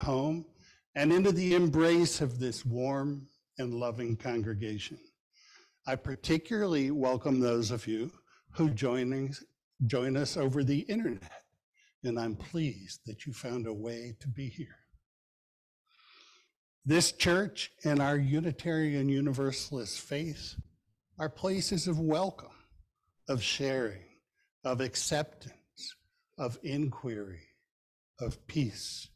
home and into the embrace of this warm and loving congregation. I particularly welcome those of you who join us over the internet, and I'm pleased that you found a way to be here. This church and our Unitarian Universalist faith are places of welcome, of sharing, of acceptance, of inquiry, of peace.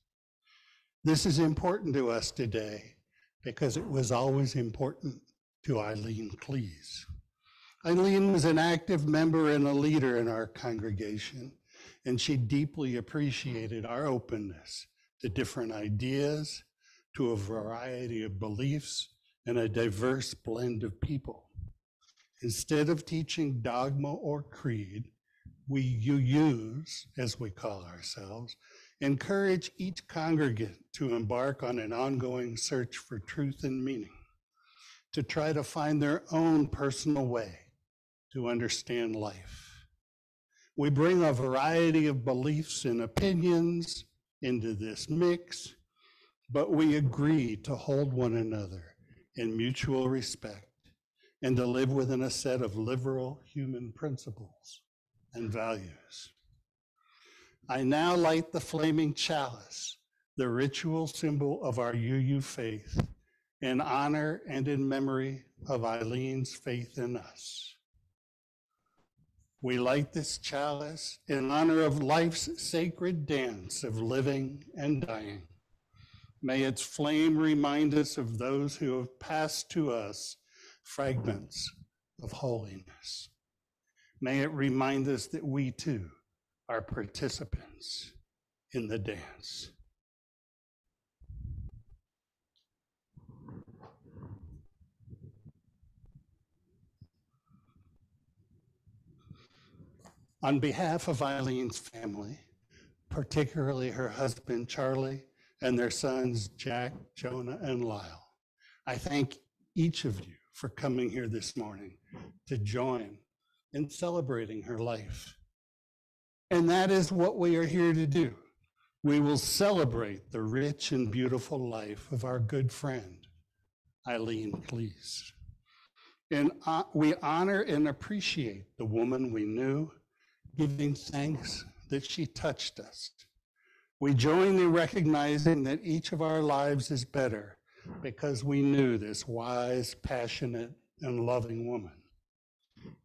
This is important to us today because it was always important to Eileen Klees. Eileen was an active member and a leader in our congregation, and she deeply appreciated our openness to different ideas, to a variety of beliefs, and a diverse blend of people. Instead of teaching dogma or creed, we use, as we call ourselves, encourage each congregant to embark on an ongoing search for truth and meaning, to try to find their own personal way to understand life. We bring a variety of beliefs and opinions into this mix, but we agree to hold one another in mutual respect and to live within a set of liberal human principles and values. I now light the flaming chalice, the ritual symbol of our UU faith, in honor and in memory of Eileen's faith in us. We light this chalice in honor of life's sacred dance of living and dying. May its flame remind us of those who have passed to us fragments of holiness. May it remind us that we too are participants in the dance. On behalf of Eileen's family, particularly her husband, Charlie, and their sons, Jack, Jonah, and Lyle, I thank each of you for coming here this morning to join in celebrating her life. And that is what we are here to do. We will celebrate the rich and beautiful life of our good friend, Eileen Klees. And we honor and appreciate the woman we knew, giving thanks that she touched us. We join in recognizing that each of our lives is better because we knew this wise, passionate, and loving woman.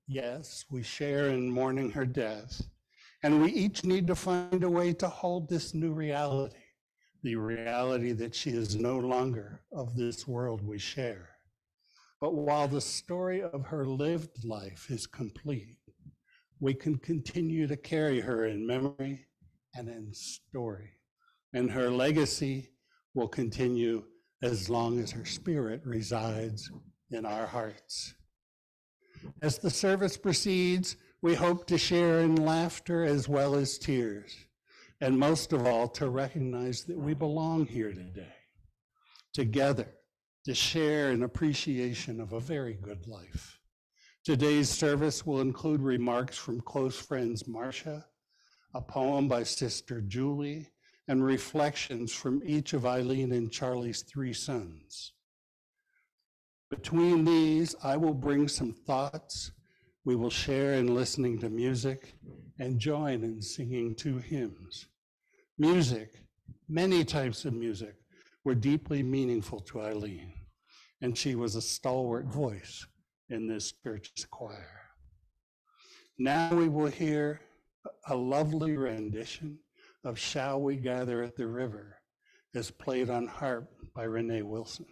Yes, we share in mourning her death, and we each need to find a way to hold this new reality, the reality that she is no longer of this world we share. But while the story of her lived life is complete, we can continue to carry her in memory and in story, and her legacy will continue as long as her spirit resides in our hearts. As the service proceeds, we hope to share in laughter as well as tears, and most of all, to recognize that we belong here today, together, to share an appreciation of a very good life. Today's service will include remarks from close friends Marcia, a poem by Sister Julie, and reflections from each of Eileen and Charlie's 3 sons. Between these, I will bring some thoughts. We will share in listening to music and join in singing 2 hymns. Music, many types of music, were deeply meaningful to Eileen, and she was a stalwart voice in this church's choir. Now we will hear a lovely rendition of Shall We Gather at the River, as played on harp by Renee Wilson.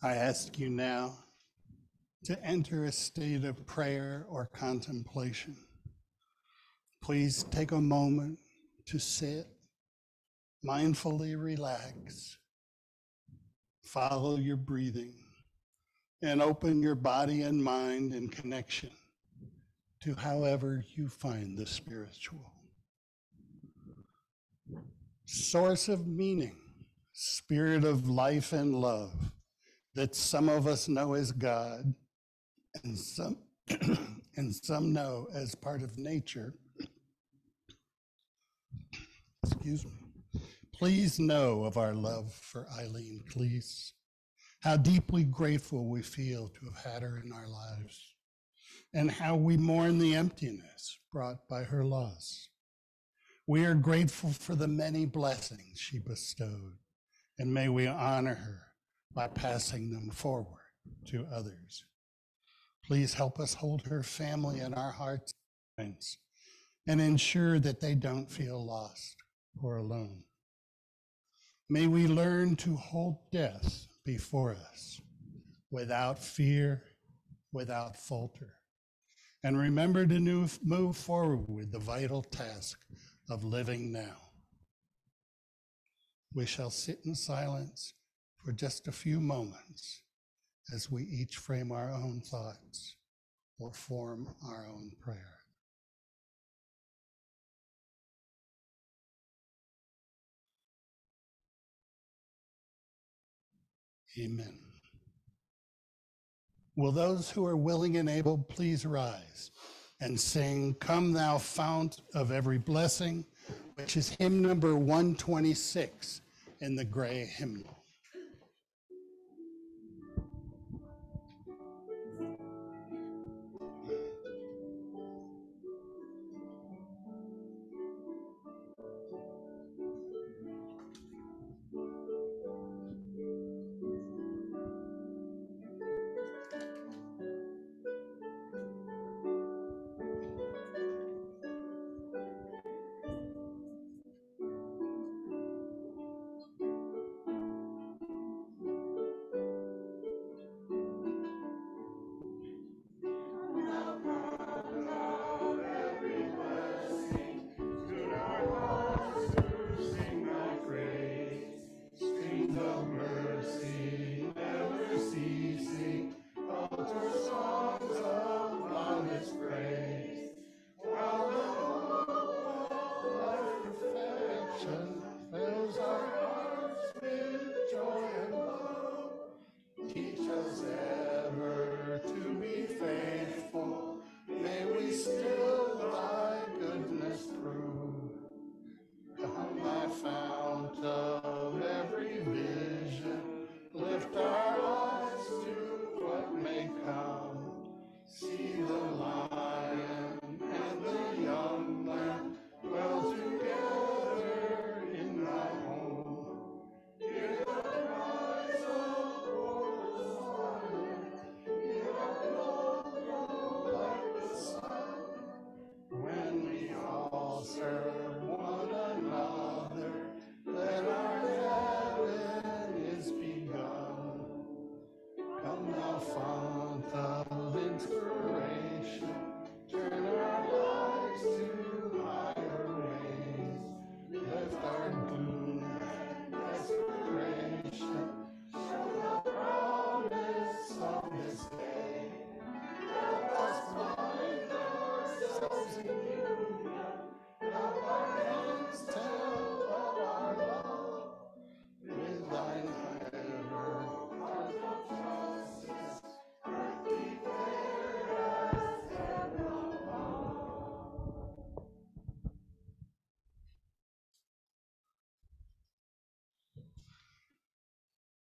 I ask you now to enter a state of prayer or contemplation. Please take a moment to sit, mindfully relax, follow your breathing, and open your body and mind in connection to however you find the spiritual. Source of meaning, spirit of life and love that some of us know as God and some and some know as part of nature. Excuse me. Please know of our love for Eileen Klees, how deeply grateful we feel to have had her in our lives, and how we mourn the emptiness brought by her loss. We are grateful for the many blessings she bestowed, and may we honor her by passing them forward to others. Please help us hold her family in our hearts and minds, and ensure that they don't feel lost or alone. May we learn to hold death before us without fear, without falter, and remember to move forward with the vital task of living now. We shall sit in silence for just a few moments as we each frame our own thoughts or form our own prayer. Amen. Will those who are willing and able please rise and sing, "Come Thou Fount of Every Blessing," which is hymn number 126 in the gray hymnal.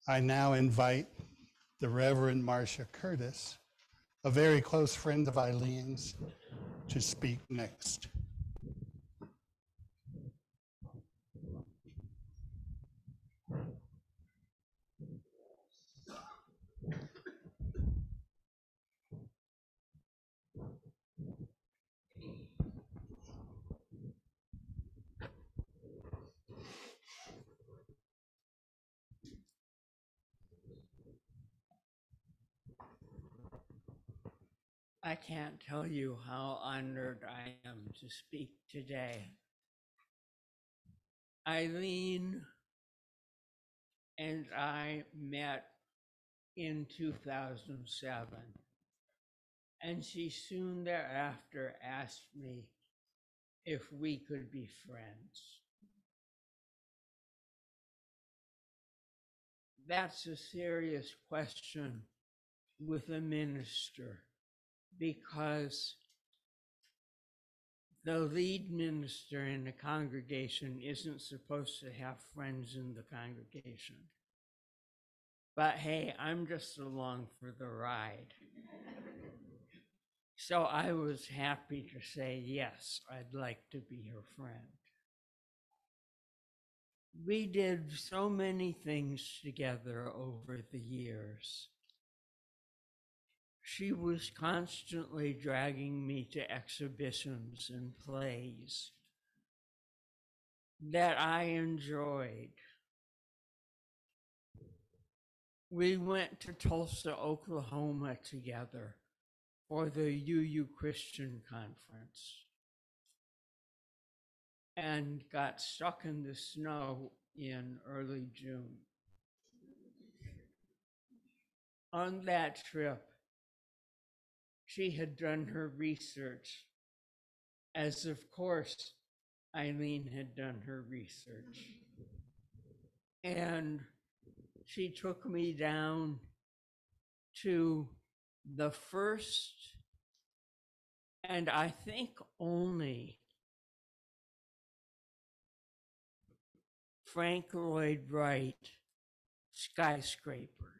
I now invite the Reverend Marcia Curtis, a very close friend of Eileen's, to speak next. I can't tell you how honored I am to speak today. Eileen and I met in 2007, and she soon thereafter asked me if we could be friends. That's a serious question with a minister, because the lead minister in the congregation isn't supposed to have friends in the congregation. But hey, I'm just along for the ride. So I was happy to say, yes, I'd like to be her friend. We did so many things together over the years. She was constantly dragging me to exhibitions and plays that I enjoyed. We went to Tulsa, Oklahoma together for the UU Christian Conference and got stuck in the snow in early June. On that trip, she had done her research, as of course Eileen had done her research. And she took me down to the first, and I think only, Frank Lloyd Wright skyscraper,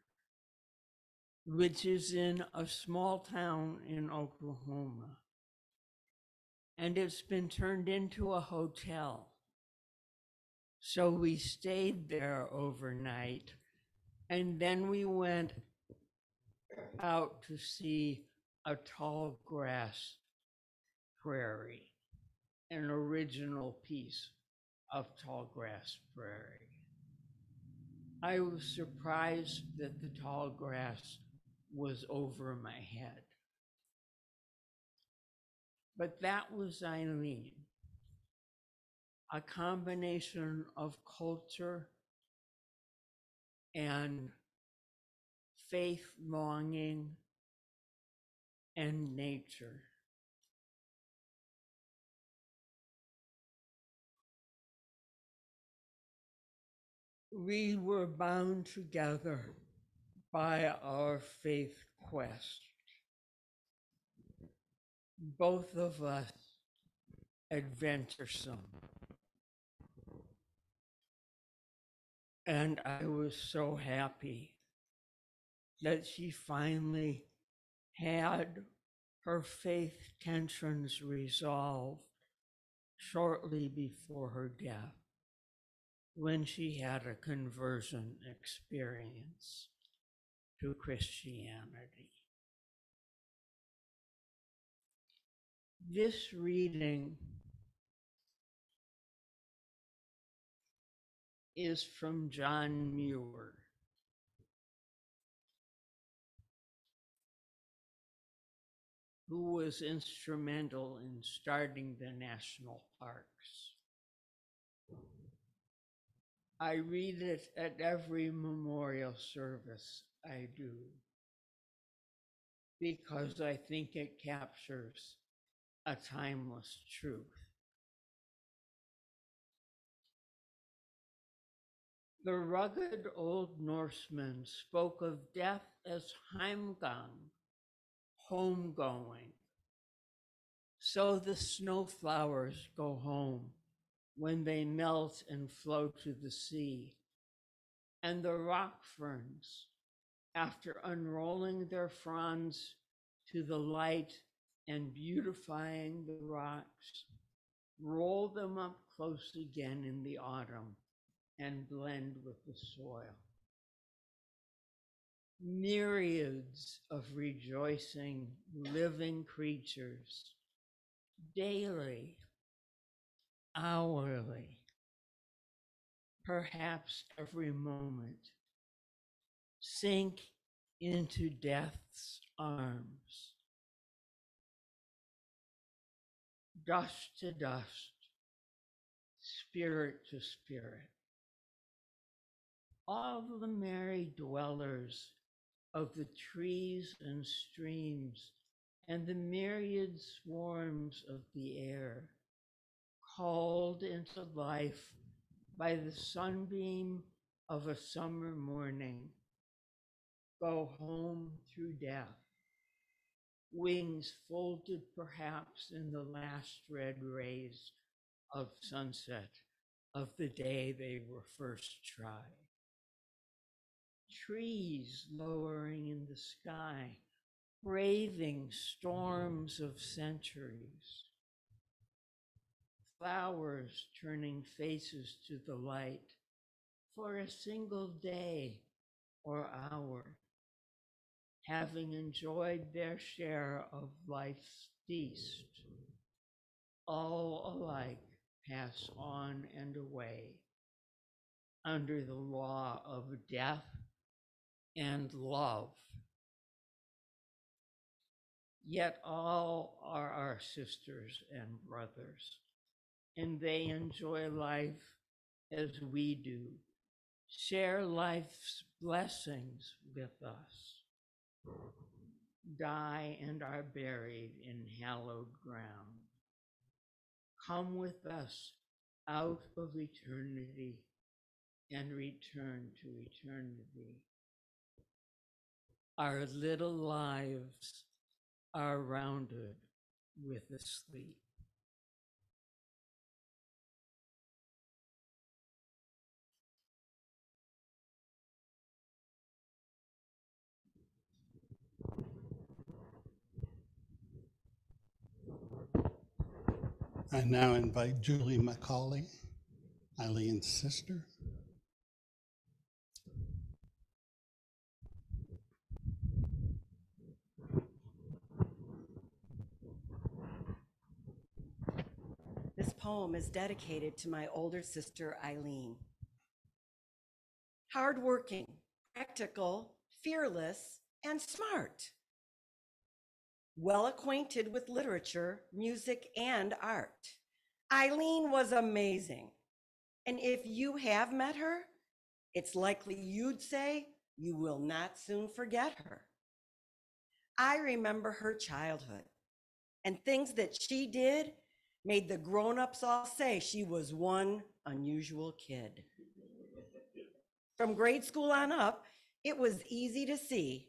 which is in a small town in Oklahoma. And it's been turned into a hotel. So we stayed there overnight, and then we went out to see a tall grass prairie, an original piece of tall grass prairie. I was surprised that the tall grass was over my head. But that was Eileen, a combination of culture and faith longing and nature. We were bound together by our faith quest. Both of us adventuresome. And I was so happy that she finally had her faith tensions resolved shortly before her death, when she had a conversion experience to Christianity. This reading is from John Muir. Who was instrumental in starting the national parks. I read it at every memorial service I do, because I think it captures a timeless truth. The rugged old Norsemen spoke of death as heimgang, homegoing. So the snowflowers go home when they melt and flow to the sea. And the rock ferns, after unrolling their fronds to the light and beautifying the rocks, roll them up close again in the autumn and blend with the soil. Myriads of rejoicing, living creatures, daily, hourly, perhaps every moment, sink into death's arms, dust to dust, spirit to spirit. All the merry dwellers of the trees and streams and the myriad swarms of the air, called into life by the sunbeam of a summer morning, go home through death, wings folded perhaps in the last red rays of sunset of the day they were first tried. Trees lowering in the sky, braving storms of centuries. Flowers turning faces to the light for a single day or hour, having enjoyed their share of life's feast, all alike pass on and away under the law of death and love. Yet all are our sisters and brothers, and they enjoy life as we do, share life's blessings with us, die and are buried in hallowed ground. Come with us out of eternity and return to eternity. Our little lives are rounded with a sleep. I now invite Julie McCauley, Eileen's sister. This poem is dedicated to my older sister, Eileen. Hardworking, practical, fearless, and smart. Well acquainted with literature, music, and art. Eileen was amazing. And if you have met her, it's likely you'd say you will not soon forget her. I remember her childhood, and things that she did made the grown-ups all say she was one unusual kid. From grade school on up, it was easy to see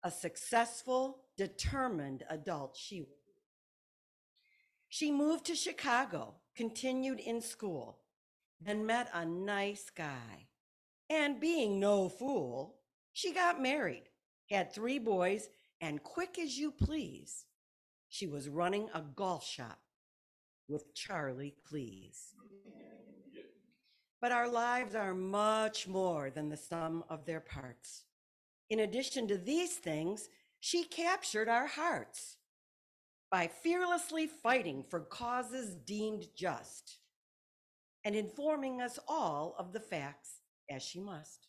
a successful, determined adult she was. She moved to Chicago, continued in school, then met a nice guy. And being no fool, she got married, had 3 boys, and quick as you please, she was running a golf shop with Charlie Klees. But our lives are much more than the sum of their parts. In addition to these things, she captured our hearts by fearlessly fighting for causes deemed just and informing us all of the facts as she must.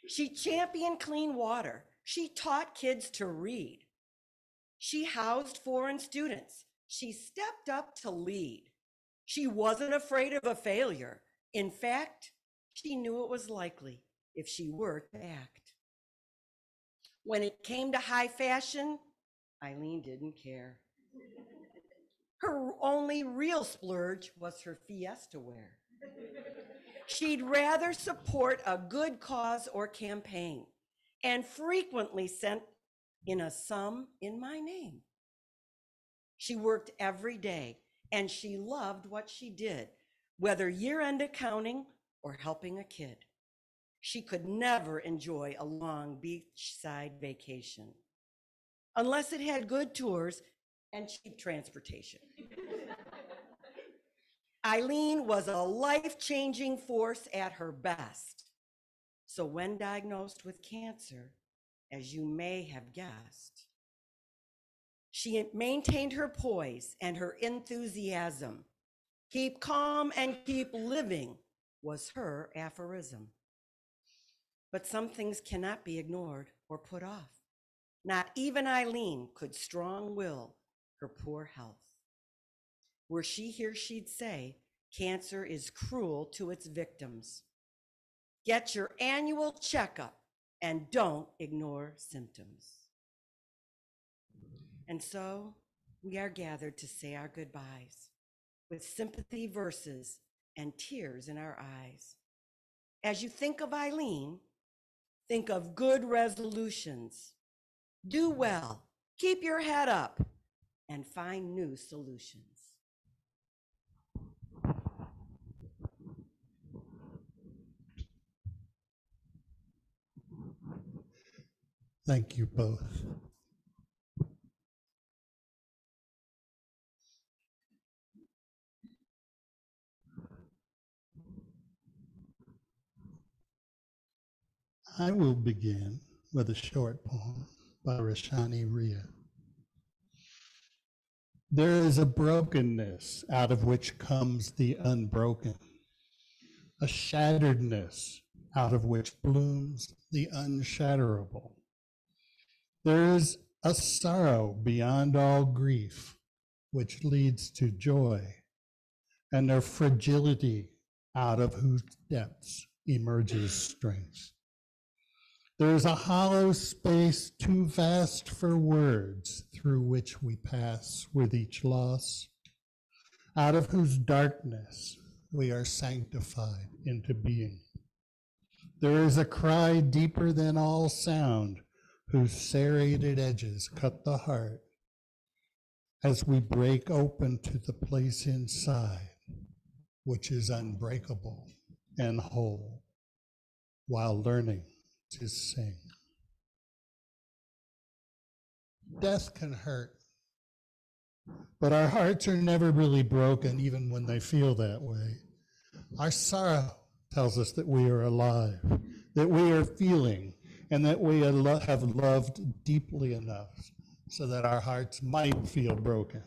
She championed clean water. She taught kids to read. She housed foreign students. She stepped up to lead. She wasn't afraid of a failure. In fact, she knew it was likely if she were to act. When it came to high fashion, Eileen didn't care. Her only real splurge was her Fiesta wear. She'd rather support a good cause or campaign and frequently sent in a sum in my name. She worked every day and she loved what she did, whether year-end accounting or helping a kid. She could never enjoy a long beachside vacation unless it had good tours and cheap transportation. Eileen was a life-changing force at her best. So when diagnosed with cancer, as you may have guessed, she maintained her poise and her enthusiasm. Keep calm and keep living was her aphorism. But some things cannot be ignored or put off. Not even Eileen could strong will her poor health. Were she here, she'd say, cancer is cruel to its victims. Get your annual checkup and don't ignore symptoms. And so we are gathered to say our goodbyes with sympathy verses and tears in our eyes. As you think of Eileen, think of good resolutions. Do well, keep your head up, and find new solutions. Thank you both. I will begin with a short poem by Rashani Rhea. There is a brokenness out of which comes the unbroken, a shatteredness out of which blooms the unshatterable. There is a sorrow beyond all grief, which leads to joy, and a fragility out of whose depths emerges strength. There is a hollow space too vast for words through which we pass with each loss, out of whose darkness we are sanctified into being. There is a cry deeper than all sound, whose serrated edges cut the heart as we break open to the place inside, which is unbreakable and whole, while learning to sing. Death can hurt, but our hearts are never really broken, even when they feel that way. Our sorrow tells us that we are alive, that we are feeling, and that we have loved deeply enough so that our hearts might feel broken.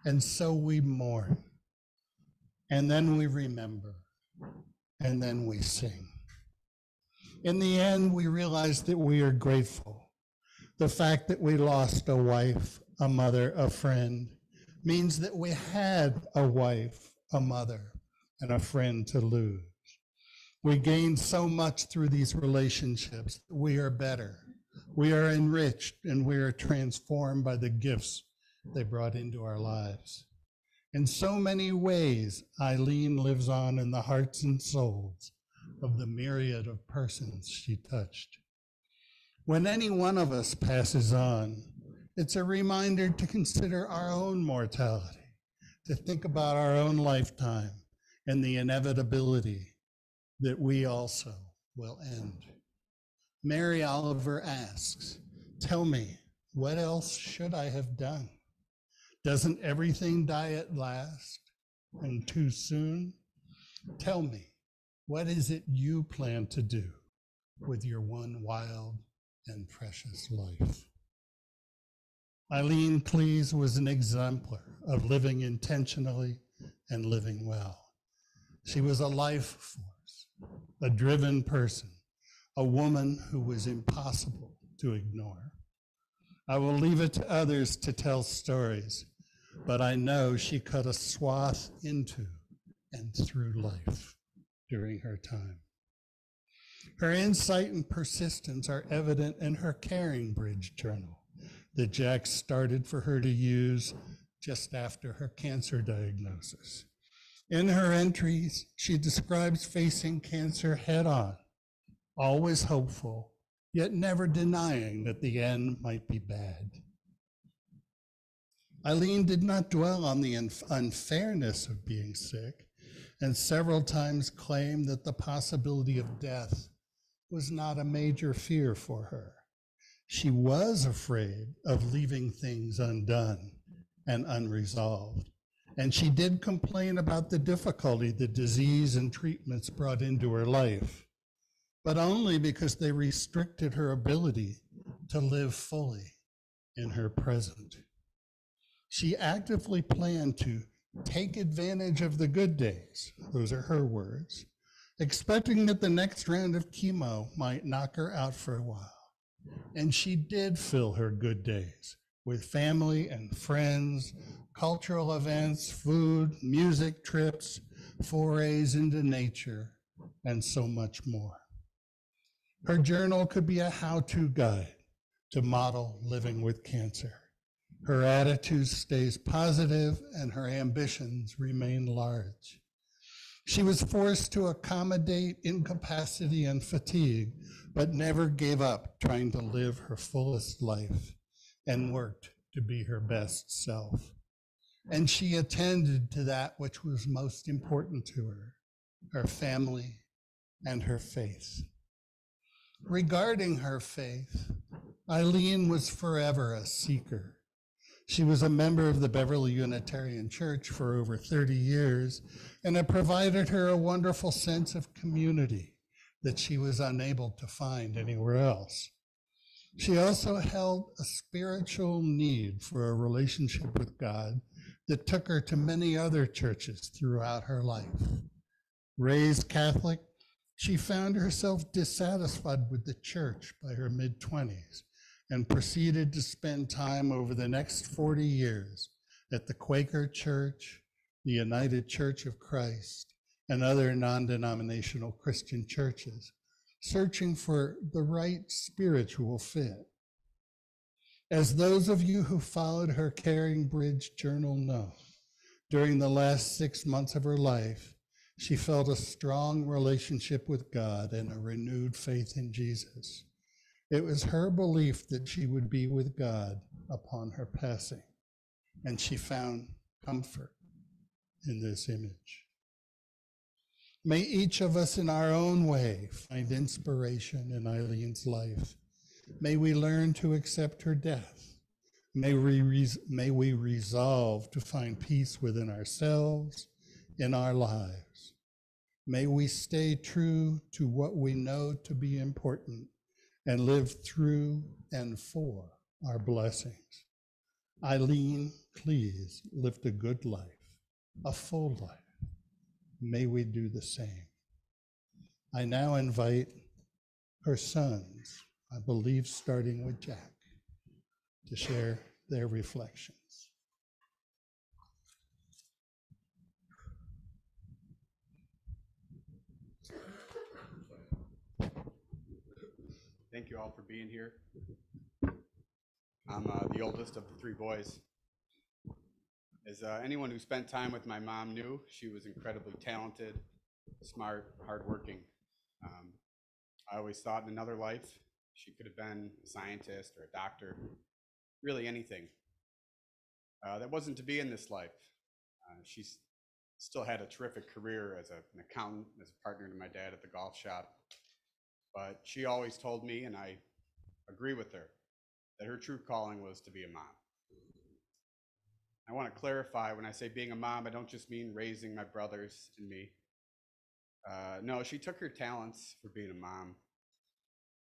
And so we mourn, and then we remember, and then we sing. In the end, we realize that we are grateful. The fact that we lost a wife, a mother, a friend, means that we had a wife, a mother, and a friend to lose. We gained so much through these relationships. We are better. We are enriched, and we are transformed by the gifts they brought into our lives. In so many ways, Eileen lives on in the hearts and souls of the myriad of persons she touched. When any one of us passes on, it's a reminder to consider our own mortality, to think about our own lifetime and the inevitability that we also will end. Mary Oliver asks, tell me, what else should I have done? Doesn't everything die at last and too soon? Tell me, what is it you plan to do with your one wild and precious life? Eileen Klees was an exemplar of living intentionally and living well. She was a life force, a driven person, a woman who was impossible to ignore. I will leave it to others to tell stories, but I know she cut a swath into and through life during her time. Her insight and persistence are evident in her Caring Bridge journal that Jack started for her to use just after her cancer diagnosis. In her entries, she describes facing cancer head on, always hopeful, yet never denying that the end might be bad. Eileen did not dwell on the unfairness of being sick, and several times claimed that the possibility of death was not a major fear for her. She was afraid of leaving things undone and unresolved, and she did complain about the difficulty the disease and treatments brought into her life, but only because they restricted her ability to live fully in her present. She actively planned to take advantage of the good days, those are her words, expecting that the next round of chemo might knock her out for a while. And she did fill her good days with family and friends, cultural events, food, music trips, forays into nature, and so much more. Her journal could be a how-to guide to model living with cancer. Her attitude stays positive and her ambitions remain large. She was forced to accommodate incapacity and fatigue, but never gave up trying to live her fullest life and worked to be her best self. And she attended to that which was most important to her family and her faith. Regarding her faith, Eileen was forever a seeker. She was a member of the Beverly Unitarian Church for over 30 years, and it provided her a wonderful sense of community that she was unable to find anywhere else. She also held a spiritual need for a relationship with God that took her to many other churches throughout her life. Raised Catholic, she found herself dissatisfied with the church by her mid-20s and proceeded to spend time over the next 40 years at the Quaker Church, the United Church of Christ, and other non-denominational Christian churches, searching for the right spiritual fit. As those of you who followed her Caring Bridge journal know, during the last 6 months of her life, she felt a strong relationship with God and a renewed faith in Jesus. It was her belief that she would be with God upon her passing, and she found comfort in this image. May each of us in our own way find inspiration in Eileen's life. May we learn to accept her death. May we resolve to find peace within ourselves, in our lives. May we stay true to what we know to be important and live through and for our blessings. Eileen Klees lived a good life, a full life. May we do the same. I now invite her sons, I believe starting with Jack, to share their reflections. Thank you all for being here. I'm the oldest of the three boys. As anyone who spent time with my mom knew, she was incredibly talented, smart, hardworking. I always thought in another life she could have been a scientist or a doctor, really anything. That wasn't to be in this life. She still had a terrific career as an accountant, as a partner to my dad at the golf shop. But she always told me, and I agree with her, that her true calling was to be a mom. I want to clarify, when I say being a mom, I don't just mean raising my brothers and me. No, she took her talents for being a mom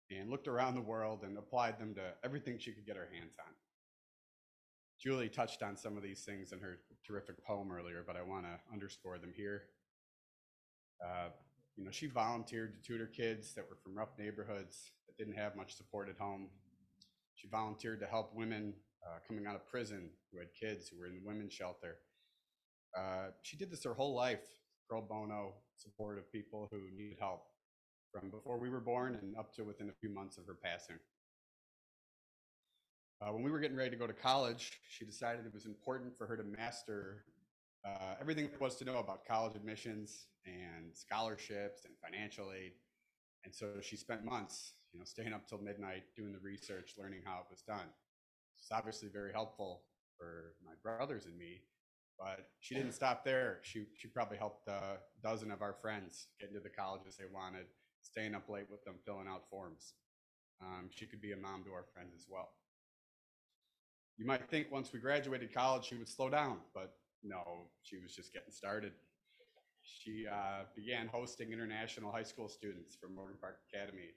and looked around the world and applied them to everything she could get her hands on. Julie touched on some of these things in her terrific poem earlier, but I want to underscore them here. She volunteered to tutor kids that were from rough neighborhoods that didn't have much support at home. She volunteered to help women coming out of prison who had kids who were in the women's shelter. She did this her whole life, pro bono, support of people who needed help, from before we were born and up to within a few months of her passing. When we were getting ready to go to college, she decided it was important for her to master everything there was to know about college admissions and scholarships and financial aid. And so she spent months, staying up till midnight doing the research, learning how it was done. It's obviously very helpful for my brothers and me, but she didn't stop there. She probably helped a dozen of our friends get into the colleges they wanted, staying up late with them, filling out forms. She could be a mom to our friends as well. You might think once we graduated college, she would slow down, but no, she was just getting started. She began hosting international high school students from Morgan Park Academy.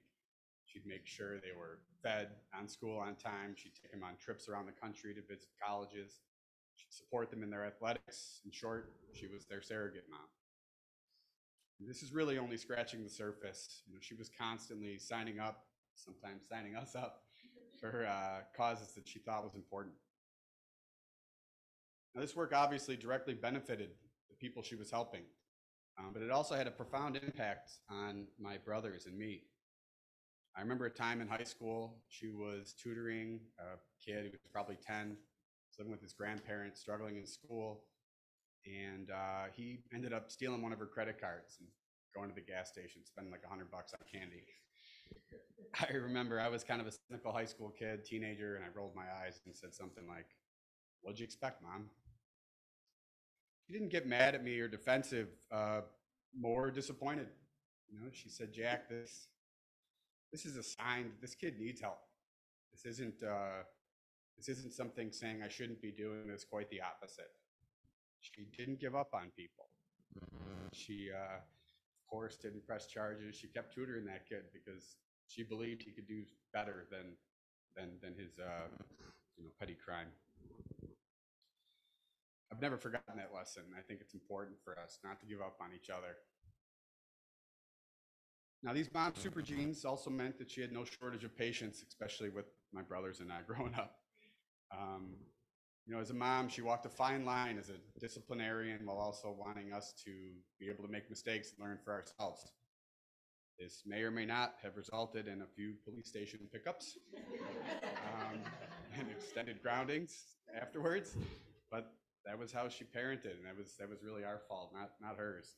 She'd make sure they were fed, on school on time. She'd take them on trips around the country to visit colleges. She'd support them in their athletics. In short, she was their surrogate mom. And this is really only scratching the surface. She was constantly signing up, sometimes signing us up, for causes that she thought was important. Now, this work obviously directly benefited the people she was helping, but it also had a profound impact on my brothers and me. I remember a time in high school, she was tutoring a kid who was probably 10, living with his grandparents, struggling in school, and he ended up stealing one of her credit cards and going to the gas station, spending like $100 on candy. I remember I was kind of a cynical high school kid, teenager, and I rolled my eyes and said something like, "What'd you expect, Mom?" She didn't get mad at me or defensive, more disappointed. You know, she said, "Jack, this is a sign that this kid needs help. This isn't something saying I shouldn't be doing this. Quite the opposite." She didn't give up on people. She, of course, didn't press charges. She kept tutoring that kid because she believed he could do better than his petty crime. I've never forgotten that lesson. I think it's important for us not to give up on each other. Now, these mom super genes also meant that she had no shortage of patience, especially with my brothers and I growing up. As a mom, she walked a fine line as a disciplinarian while also wanting us to be able to make mistakes and learn for ourselves. This may or may not have resulted in a few police station pickups and extended groundings afterwards, but that was how she parented, and that was really our fault, not hers.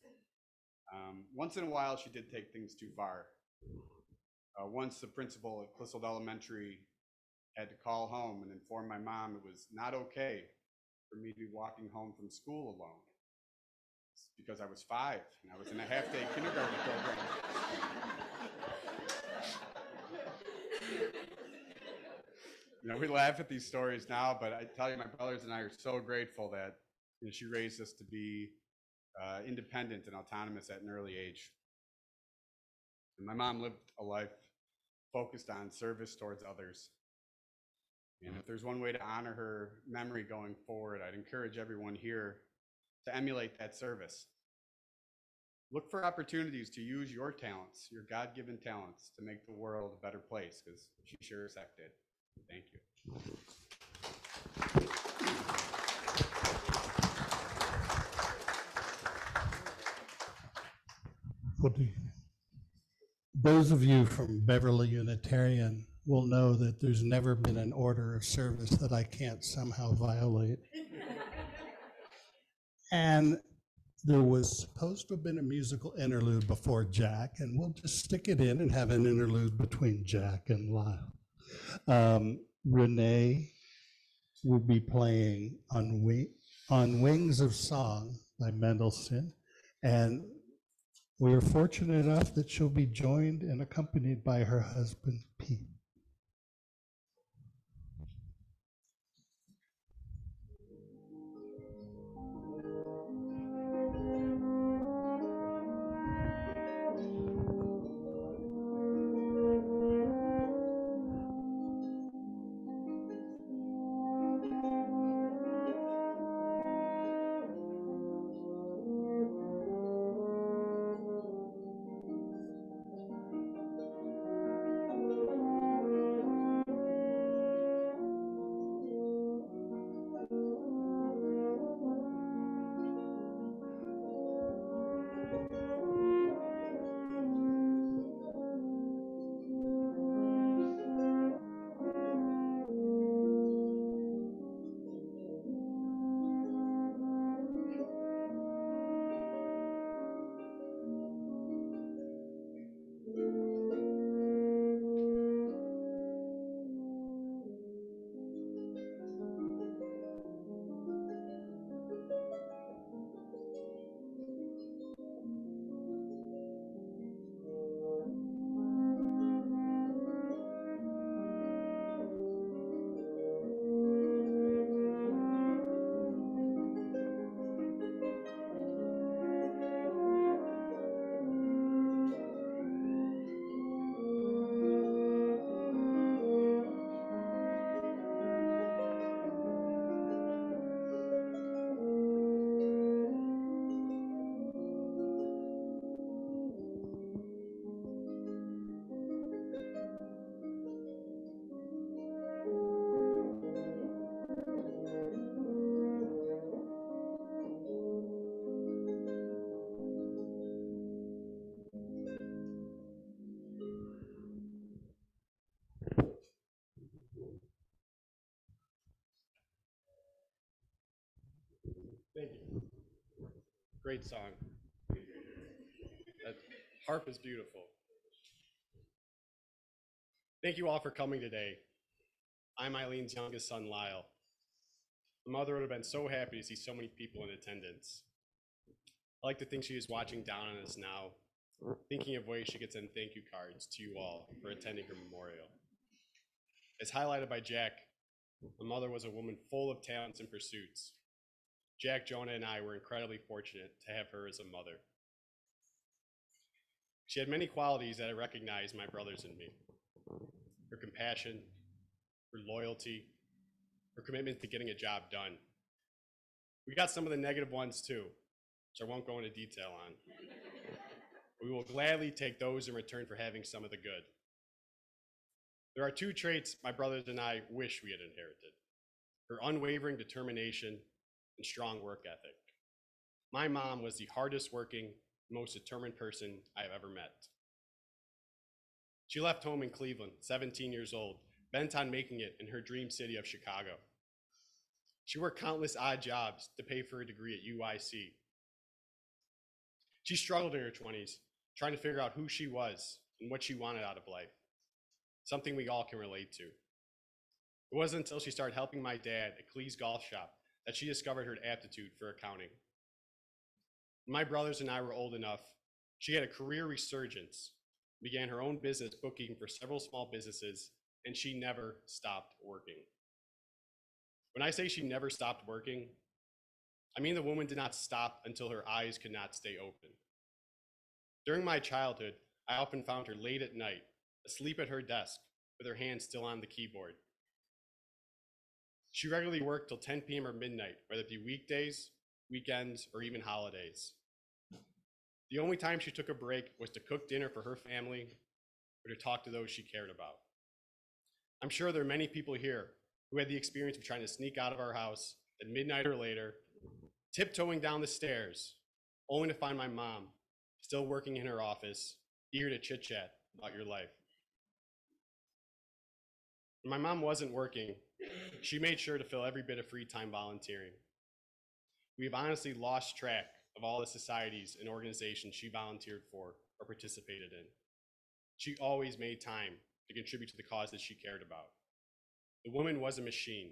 Once in a while, she did take things too far. Once the principal at Clissold Elementary had to call home and inform my mom it was not okay for me to be walking home from school alone. It's because I was 5 and I was in a half-day kindergarten program. We laugh at these stories now, but I tell you, my brothers and I are so grateful that she raised us to be independent and autonomous at an early age. And my mom lived a life focused on service towards others. And if there's one way to honor her memory going forward, I'd encourage everyone here to emulate that service. Look for opportunities to use your talents, your God-given talents, to make the world a better place, because she sure as heck did. Thank you. Those of you from Beverly Unitarian will know that there's never been an order of service that I can't somehow violate. And there was supposed to have been a musical interlude before Jack, and we'll just stick it in and have an interlude between Jack and Lyle. Renee will be playing on Wings of Song by Mendelssohn, and we are fortunate enough that she'll be joined and accompanied by her husband, Pete. Great song. That harp is beautiful. Thank you all for coming today. I'm Eileen's youngest son, Lyle. My mother would have been so happy to see so many people in attendance. I like to think she is watching down on us now, thinking of ways she could send thank you cards to you all for attending her memorial. As highlighted by Jack, my mother was a woman full of talents and pursuits. Jack, Jonah, and I were incredibly fortunate to have her as a mother. She had many qualities that I recognized my brothers in me. Her compassion, her loyalty, her commitment to getting a job done. We got some of the negative ones too, which I won't go into detail on. We will gladly take those in return for having some of the good. There are two traits my brothers and I wish we had inherited: her unwavering determination and strong work ethic. My mom was the hardest working, most determined person I have ever met. She left home in Cleveland, 17 years old, bent on making it in her dream city of Chicago. She worked countless odd jobs to pay for a degree at UIC. She struggled in her 20s, trying to figure out who she was and what she wanted out of life, something we all can relate to. It wasn't until she started helping my dad at Klees golf shop that she discovered her aptitude for accounting. When my brothers and I were old enough, she had a career resurgence, began her own business bookkeeping for several small businesses, and she never stopped working. When I say she never stopped working, I mean the woman did not stop until her eyes could not stay open. During my childhood, I often found her late at night, asleep at her desk, with her hands still on the keyboard. She regularly worked till 10 p.m. or midnight, whether it be weekdays, weekends, or even holidays. The only time she took a break was to cook dinner for her family or to talk to those she cared about. I'm sure there are many people here who had the experience of trying to sneak out of our house at midnight or later, tiptoeing down the stairs, only to find my mom still working in her office, eager to chit-chat about your life. When my mom wasn't working, she made sure to fill every bit of free time volunteering. We've honestly lost track of all the societies and organizations she volunteered for or participated in. She always made time to contribute to the causes she cared about. The woman was a machine.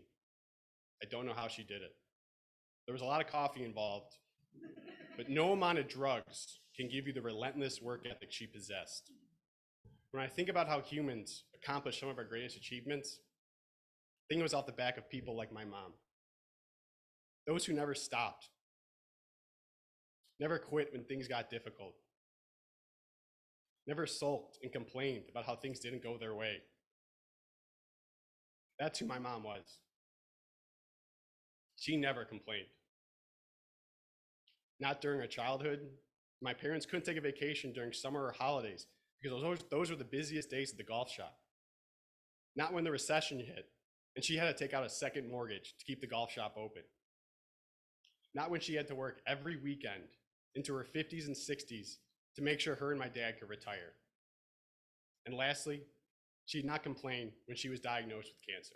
I don't know how she did it. There was a lot of coffee involved, but no amount of drugs can give you the relentless work ethic she possessed. When I think about how humans accomplish some of our greatest achievements, I think it was off the back of people like my mom. Those who never stopped, never quit when things got difficult, never sulked and complained about how things didn't go their way. That's who my mom was. She never complained. Not during her childhood. My parents couldn't take a vacation during summer or holidays because those were the busiest days at the golf shop. Not when the recession hit and she had to take out a second mortgage to keep the golf shop open. Not when she had to work every weekend into her 50s and 60s to make sure her and my dad could retire. And lastly, she did not complain when she was diagnosed with cancer.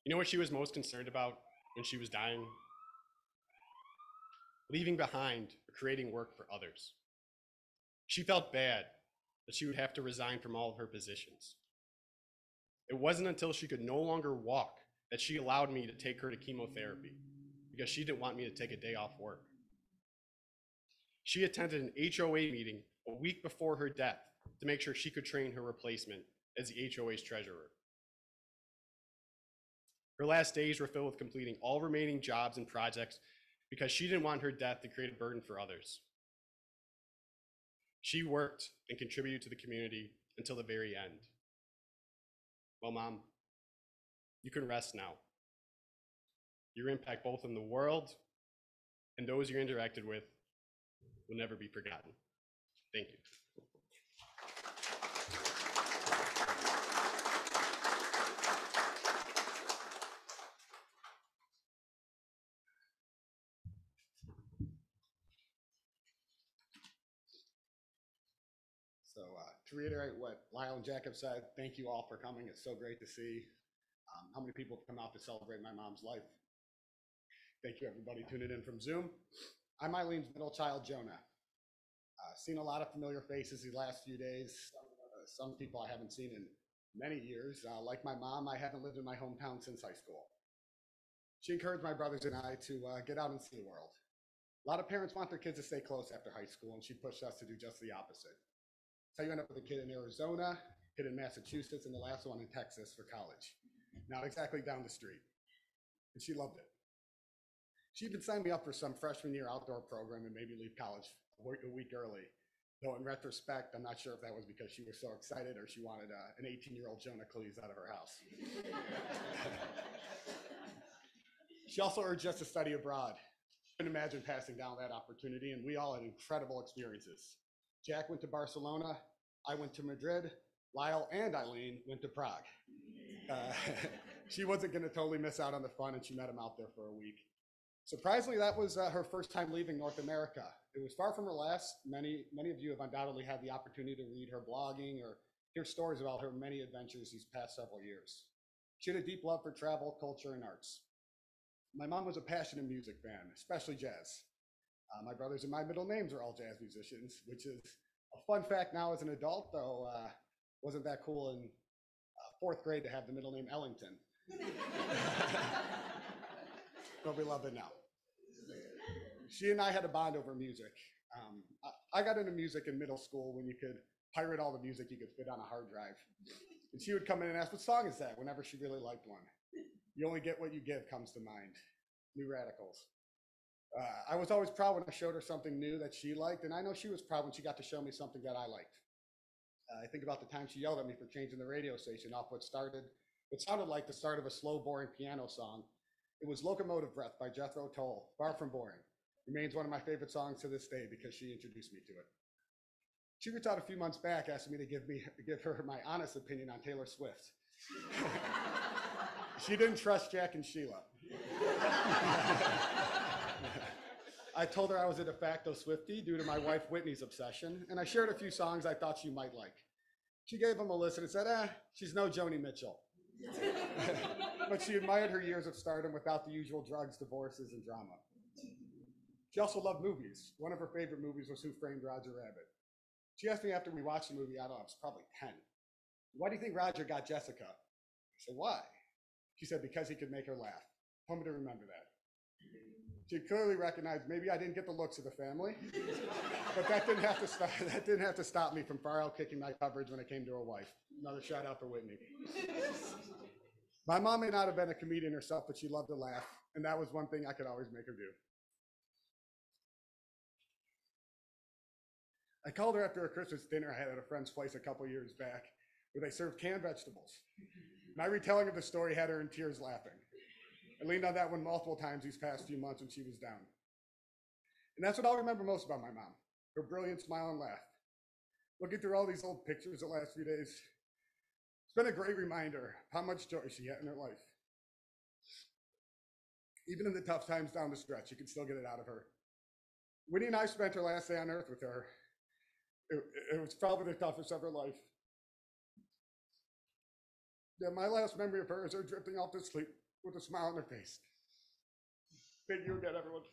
You know what she was most concerned about when she was dying? Leaving behind or creating work for others. She felt bad that she would have to resign from all of her positions. It wasn't until she could no longer walk that she allowed me to take her to chemotherapy because she didn't want me to take a day off work. She attended an HOA meeting a week before her death to make sure she could train her replacement as the HOA's treasurer. Her last days were filled with completing all remaining jobs and projects because she didn't want her death to create a burden for others. She worked and contributed to the community until the very end. Well, Mom, you can rest now. Your impact both in the world and those you interacted with will never be forgotten. Thank you. So to reiterate what Lyle and Jack have said, thank you all for coming. It's so great to see how many people come out to celebrate my mom's life. Thank you, everybody tuning in from Zoom. I'm Eileen's middle child, Jonah. Seen a lot of familiar faces these last few days. Some people I haven't seen in many years. Like my mom, I haven't lived in my hometown since high school. She encouraged my brothers and I to get out and see the world. A lot of parents want their kids to stay close after high school, and she pushed us to do just the opposite. So you end up with a kid in Arizona, a kid in Massachusetts, and the last one in Texas for college. Not exactly down the street. And she loved it. She even signed me up for some freshman year outdoor program and made me leave college a week early. Though in retrospect, I'm not sure if that was because she was so excited or she wanted an 18-year-old Jonah Klees out of her house. She also urged us to study abroad. Couldn't imagine passing down that opportunity, and we all had incredible experiences. Jack went to Barcelona, I went to Madrid, Lyle and Eileen went to Prague. She wasn't going to totally miss out on the fun, and she met him out there for a week. Surprisingly, that was her first time leaving North America. It was far from her last. Many of you have undoubtedly had the opportunity to read her blogging or hear stories about her many adventures these past several years. She had a deep love for travel, culture, and arts. My mom was a passionate music fan, especially jazz. My brothers and my middle names are all jazz musicians, which is a fun fact now as an adult, though wasn't that cool in fourth grade to have the middle name Ellington. But we love it now. She and I had a bond over music. I got into music in middle school when you could pirate all the music you could fit on a hard drive. And she would come in and ask, what song is that? Whenever she really liked one. You only get what you give comes to mind. New Radicals. I was always proud when I showed her something new that she liked, and I know she was proud when she got to show me something that I liked. I think about the time she yelled at me for changing the radio station off what sounded like the start of a slow, boring piano song. It was Locomotive Breath by Jethro Tull, Far From Boring. Remains one of my favorite songs to this day because she introduced me to it. She reached out a few months back asking me to give her my honest opinion on Taylor Swift. She didn't trust Jack and Sheila. I told her I was a de facto Swiftie due to my wife Whitney's obsession, and I shared a few songs I thought she might like. She gave them a listen and said, she's no Joni Mitchell. But she admired her years of stardom without the usual drugs, divorces, and drama. She also loved movies. One of her favorite movies was Who Framed Roger Rabbit. She asked me after we watched the movie, I don't know, I was probably 10. Why do you think Roger got Jessica? I said, why? She said, because he could make her laugh. Told me to remember that. She clearly recognized maybe I didn't get the looks of the family, but that didn't have to stop me from far out kicking my coverage when it came to her wife. Another shout out for Whitney. My mom may not have been a comedian herself, but she loved to laugh, and that was one thing I could always make her do. I called her after a Christmas dinner I had at a friend's place a couple years back, where they served canned vegetables. My retelling of the story had her in tears laughing. I leaned on that one multiple times these past few months when she was down. And that's what I'll remember most about my mom, her brilliant smile and laugh. Looking through all these old pictures the last few days, it's been a great reminder of how much joy she had in her life. Even in the tough times down the stretch, you can still get it out of her. Whitney and I spent her last day on earth with her. It was probably the toughest of her life. Yeah, my last memory of her is her drifting off to sleep with a smile on her face. Thank you again, everyone.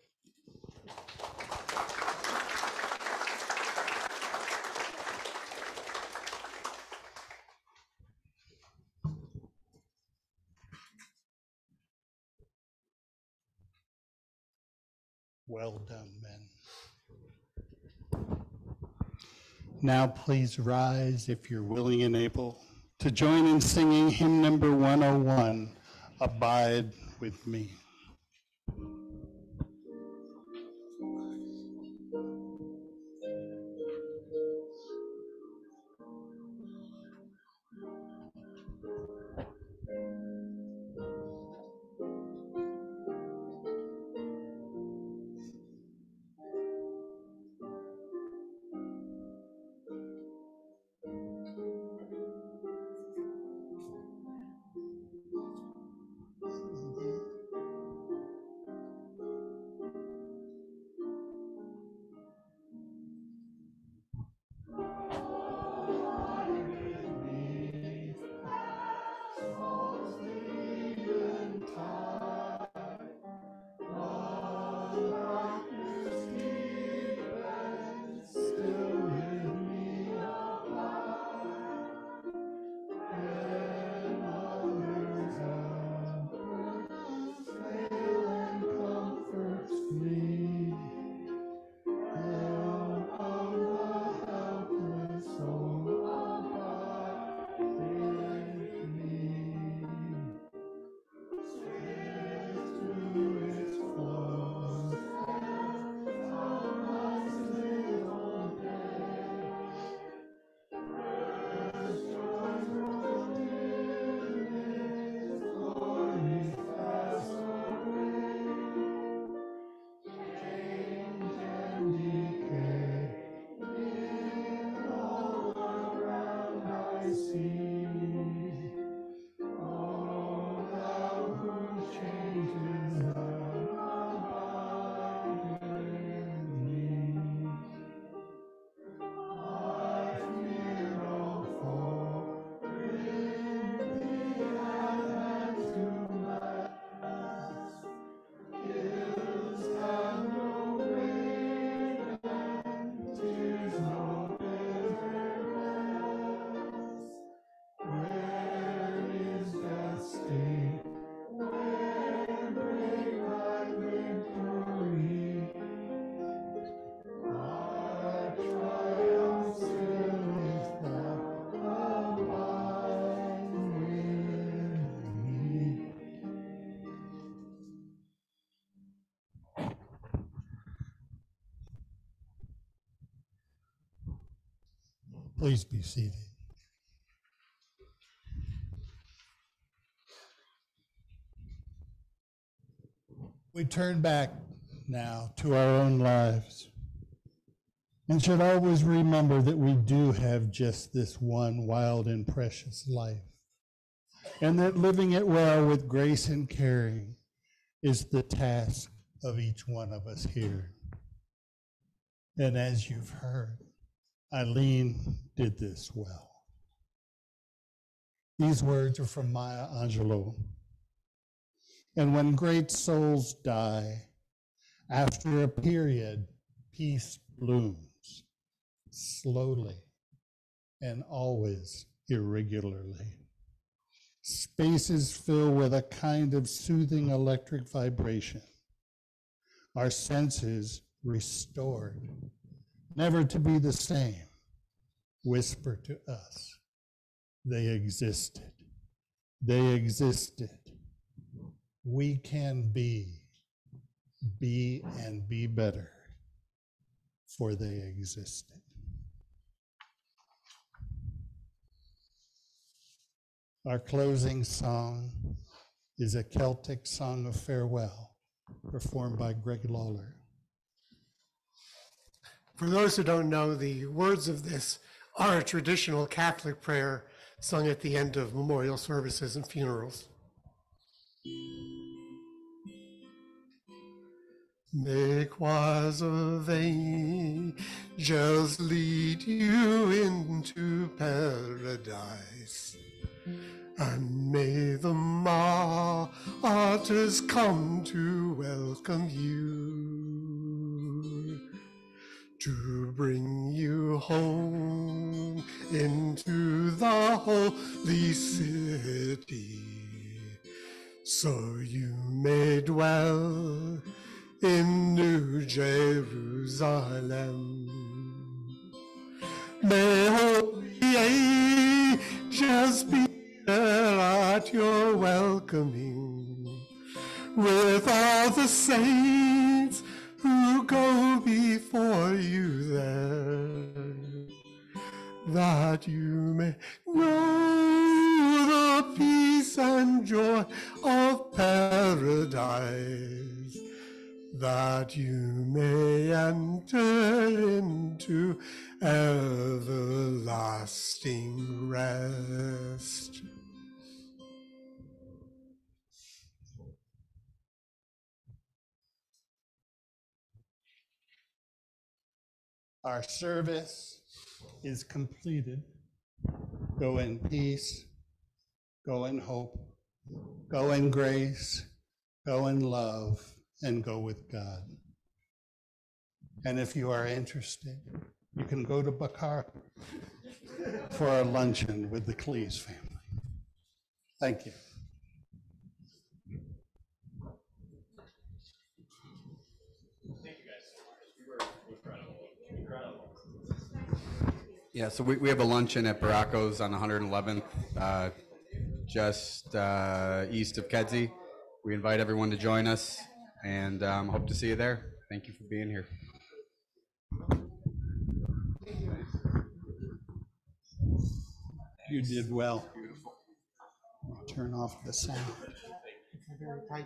Well done, men. Now please rise if you're willing and able to join in singing hymn number 101, Abide with Me. Please be seated. We turn back now to our own lives and should always remember that we do have just this one wild and precious life, and that living it well with grace and caring is the task of each one of us here. And as you've heard, Eileen did this well. These words are from Maya Angelou. And when great souls die, after a period, peace blooms, slowly and always irregularly. Spaces fill with a kind of soothing electric vibration. Our senses restored, never to be the same, whisper to us, they existed. They existed. We can be and be better, for they existed. Our closing song is a Celtic song of farewell, performed by Greg Lawler. For those who don't know, the words of this are a traditional Catholic prayer sung at the end of memorial services and funerals. Make wise of angels lead you into paradise, and may the martyrs come to welcome you, to bring you home into the holy city, so you may dwell in New Jerusalem. May holy angels be there at your welcoming, with all the saints who go before you there, that you may know the peace and joy of paradise, that you may enter into everlasting rest. Our service is completed. Go in peace, go in hope, go in grace, go in love, and go with God. And if you are interested, you can go to Bakar for a luncheon with the Klees family. Thank you. Thank you guys so much. You were incredible. Incredible. Yeah, so we have a luncheon at Baracco's on 111th, just east of Kedzie. We invite everyone to join us, and hope to see you there. Thank you for being here. You did well. Turn off the sound.